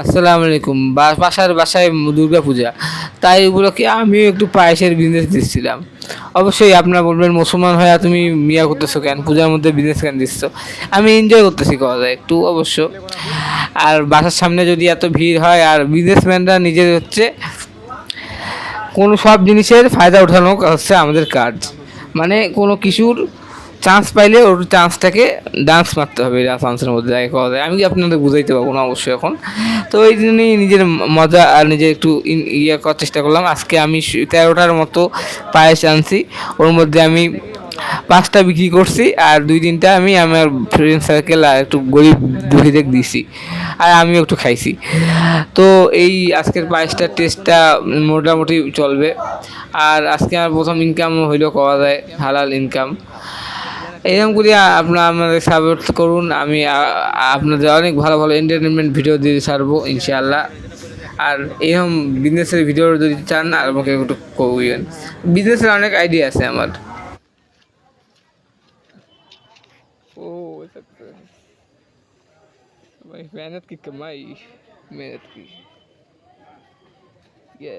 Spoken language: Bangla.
আসসালামু আলাইকুম। বাসায় দুর্গাপূজা। তাই উপলক্ষে আমিও একটু পায়েসের বিজনেস দিচ্ছিলাম। অবশ্যই আপনারা বলবেন, মুসলমান হইয়া তুমি মিয়া করতেছো কেন? পূজার মধ্যে বিজনেস কেন দিচ্ছ? আমি এনজয় করতেছি কথা যায় একটু অবশ্য। আর বাসার সামনে যদি এত ভিড় হয়, আর বিজনেসম্যানরা নিজের হচ্ছে কোনো সব জিনিসের ফায়দা ওঠানো হচ্ছে আমাদের কাজ। মানে কোনো কিছুর চান্স পাইলে ওর চান্সটাকে ডান্স মারতে হবে, চান্সের মধ্যে যাকে কওয়া যায়। আমি আপনাদের বুঝাইতে পারবো না অবশ্যই এখন। তো এই জন্যই নিজের মজা আর নিজের একটু ইয়ে করার চেষ্টা করলাম। আজকে আমি 13টার মতো পায়েস আনছি। ওর মধ্যে আমি 5টা বিক্রি করছি, আর 2-3টা আমি আমার ফ্রেন্ড সার্কেল আর একটু গরিব দুঃখীদের দিছি, আর আমিও একটু খাইছি। তো এই আজকের পায়েসটার টেস্টটা মোটামুটি চলবে। আর আজকে আমার প্রথম ইনকাম হইলেও করা যায়, হালাল ইনকাম। এরকম করে আপনারা আমাদের সাপোর্ট করুন। আমি আপনাদের অনেক ভালো ভালো এন্টারটেনমেন্ট ভিডিও দিয়ে ছাড়বো ইনশাআল্লাহ। আর এরকম বিজনেসের ভিডিও যদি চান আর আমাকে একটু কইবেন। বিজনেসের অনেক আইডিয়া আছে আমার। ও भाई मेहनत की कमाई, मेहनत की ये